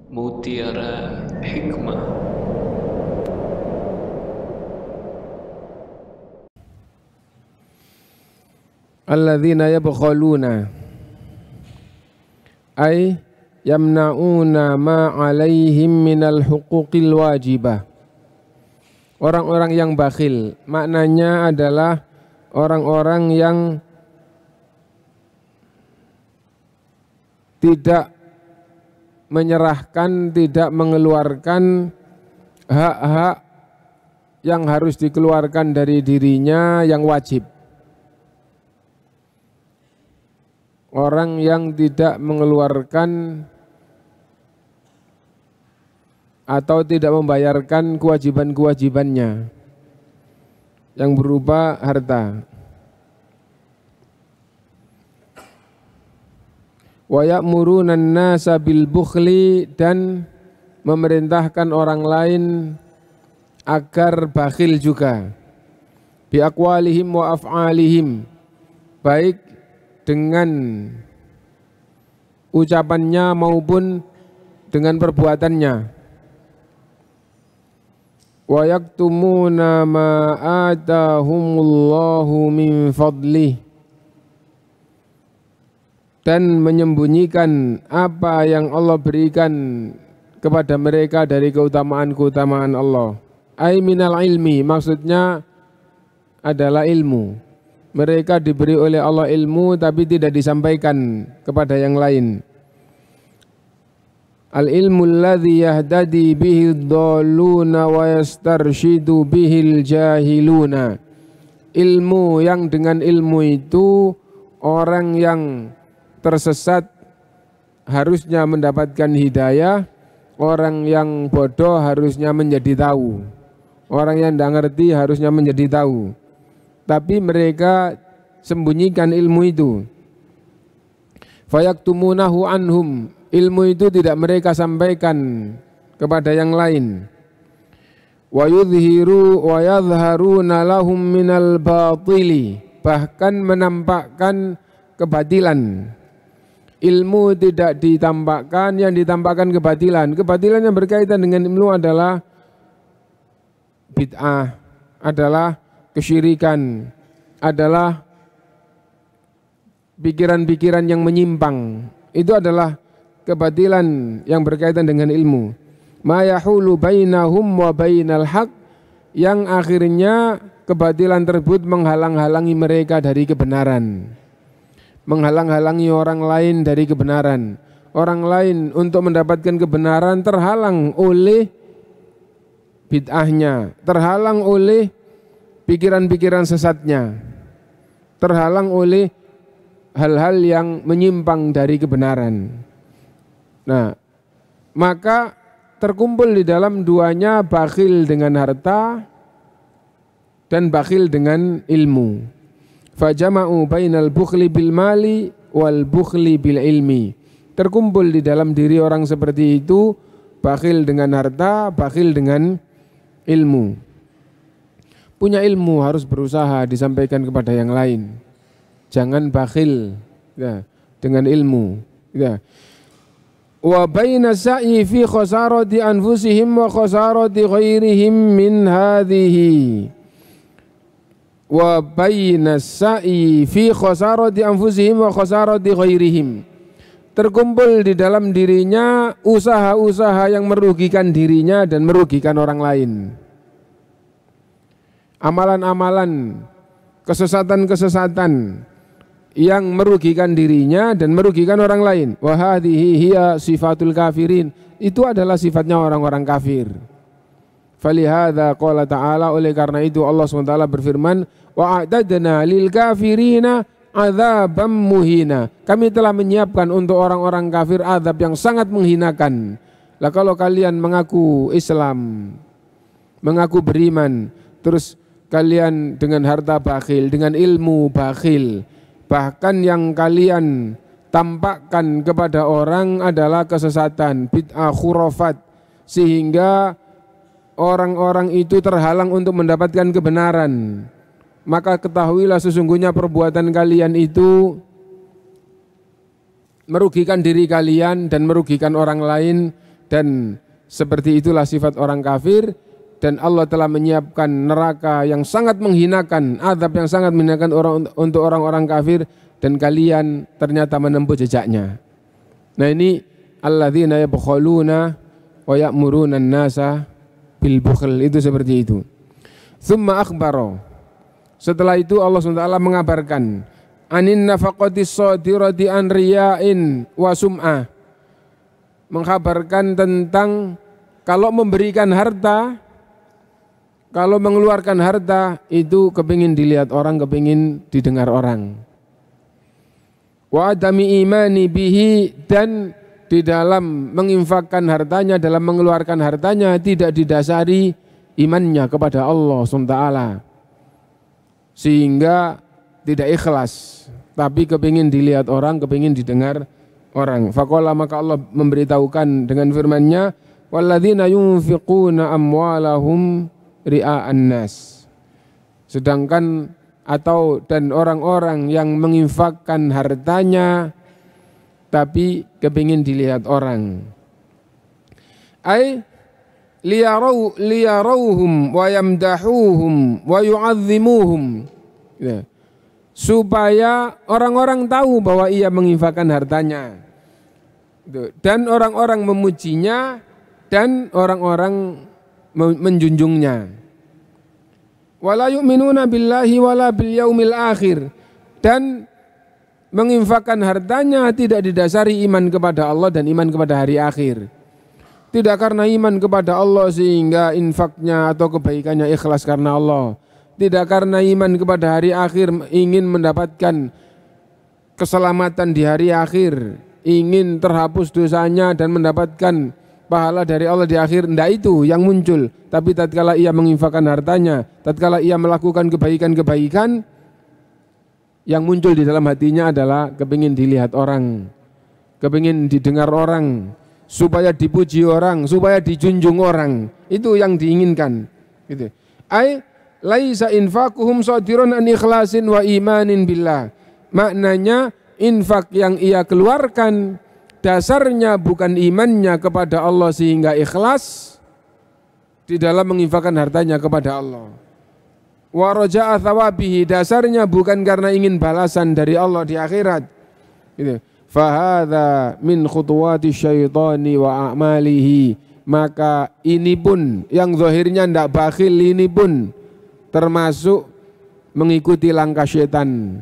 Mutiara Hikmah. Alladzina yabkhaluna ay yamna'una ma 'alaihim minal huquqil wajibah. Orang-orang yang bakhil maknanya adalah orang-orang yang tidak menyerahkan, tidak mengeluarkan hak-hak yang harus dikeluarkan dari dirinya yang wajib. Orang yang tidak mengeluarkan atau tidak membayarkan kewajiban-kewajibannya yang berupa harta. Wa ya'muruna an-nasa bil bukhli, dan memerintahkan orang lain agar bakhil juga. Bi aqwalihim wa af'alihim, baik dengan ucapannya maupun dengan perbuatannya. Wa yaktumuna ma atahumullahu min fadlih, dan menyembunyikan apa yang Allah berikan kepada mereka dari keutamaan-keutamaan Allah. Ai minal ilmi, maksudnya adalah ilmu. Mereka diberi oleh Allah ilmu tapi tidak disampaikan kepada yang lain. Al-ilmu alladhi yahdadi bihi ad-dalluna wa yastarshidu bihi al-jahiluna. Ilmu yang dengan ilmu itu orang yang tersesat harusnya mendapatkan hidayah, orang yang bodoh harusnya menjadi tahu. Orang yang tidak ngerti harusnya menjadi tahu. Tapi mereka sembunyikan ilmu itu. Fayaktumunahu anhum, ilmu itu tidak mereka sampaikan kepada yang lain. Wa yudhiru wa yadhharuna lahum minal batili, bahkan menampakkan kebatilan. Ilmu tidak ditampakkan, yang ditampakkan kebatilan. Kebatilan yang berkaitan dengan ilmu adalah bid'ah, adalah kesyirikan, adalah pikiran-pikiran yang menyimpang. Itu adalah kebatilan yang berkaitan dengan ilmu. Ma yahulu bainahum wa bainal haq, yang akhirnya kebatilan tersebut menghalang-halangi mereka dari kebenaran. Menghalang-halangi orang lain dari kebenaran. Orang lain untuk mendapatkan kebenaran terhalang oleh bid'ahnya, terhalang oleh pikiran-pikiran sesatnya, terhalang oleh hal-hal yang menyimpang dari kebenaran. Nah, maka terkumpul di dalam duanya bakhil dengan harta dan bakhil dengan ilmu. Fajama'u bainal bukhli bil mali wal bukhli bil ilmi. Terkumpul di dalam diri orang seperti itu bakhil dengan harta, bakhil dengan ilmu. Punya ilmu harus berusaha disampaikan kepada yang lain. Jangan bakhil ya, dengan ilmu. Ya. Wa baina sa'i fi khasarati anfusihim wa khasarati ghairihim min hadhihi. Wa baina sa'i fi khasarati anfusihim wa khasarati ghairihim. Terkumpul di dalam dirinya usaha-usaha yang merugikan dirinya dan merugikan orang lain. Amalan-amalan, kesesatan-kesesatan yang merugikan dirinya dan merugikan orang lain. Wa hadhihi hiya sifatul kafirin. Itu adalah sifatnya orang-orang kafir. Falihadza qala ta'ala, oleh karena itu Allah SWT berfirman, wa a'tadna lil kafirina adzaban muhina. Kami telah menyiapkan untuk orang-orang kafir azab yang sangat menghinakan. Lah kalau kalian mengaku Islam, mengaku beriman, terus kalian dengan harta bakhil, dengan ilmu bakhil, bahkan yang kalian tampakkan kepada orang adalah kesesatan, bid'ah, khurafat, sehingga orang-orang itu terhalang untuk mendapatkan kebenaran. Maka ketahuilah sesungguhnya perbuatan kalian itu merugikan diri kalian dan merugikan orang lain dan seperti itulah sifat orang kafir. Dan Allah telah menyiapkan neraka yang sangat menghinakan, azab yang sangat menghinakan untuk orang-orang kafir, dan kalian ternyata menempuh jejaknya. Nah ini alladzina yabkhuluna wa ya'muruna an-nasa bil bukhl, itu seperti itu. Tsumma akhbaro, setelah itu Allah SWT mengabarkan anin nafaqatis shadirati an riya'in wa sum'ah, mengkabarkan tentang kalau memberikan harta, kalau mengeluarkan harta itu kepingin dilihat orang, kepingin didengar orang. Wa adami imani bihi, dan di dalam menginfakkan hartanya, dalam mengeluarkan hartanya tidak didasari imannya kepada Allah SWT, sehingga tidak ikhlas, tapi kepingin dilihat orang, kepingin didengar orang. Faqala, maka Allah memberitahukan dengan firman-Nya, walladzina yunfiquna amwalahum ria'an nas, sedangkan dan orang-orang yang menginfakkan hartanya tapi kepingin dilihat orang, ay liyarauhum wa yamdahuhum wa yu'azzimuhum, ya, supaya orang-orang tahu bahwa ia menginfakkan hartanya, dan orang-orang memujinya dan orang-orang menjunjungnya. Wala yu'minuna billahi wala bil yaumil akhir, dan menginfakkan hartanya tidak didasari iman kepada Allah dan iman kepada hari akhir. Tidak karena iman kepada Allah sehingga infaknya atau kebaikannya ikhlas karena Allah. Tidak karena iman kepada hari akhir ingin mendapatkan keselamatan di hari akhir, ingin terhapus dosanya dan mendapatkan pahala dari Allah di akhir, tidak itu yang muncul. Tapi tatkala ia menginfakkan hartanya, tatkala ia melakukan kebaikan-kebaikan, yang muncul di dalam hatinya adalah kepingin dilihat orang, kepingin didengar orang, supaya dipuji orang, supaya dijunjung orang. Itu yang diinginkan, gitu. Ai laisa infaquhum shadirun an ikhlasin wa imanin billah. Maknanya infak yang ia keluarkan dasarnya bukan imannya kepada Allah sehingga ikhlas di dalam menginfakkan hartanya kepada Allah. Wa raja'a thawabihi, dasarnya bukan karena ingin balasan dari Allah di akhirat. Gitu. Fahadha min khutuwati syaitani wa a'malihi, maka ini pun yang zahirnya tidak bakhil, ini pun termasuk mengikuti langkah syaitan.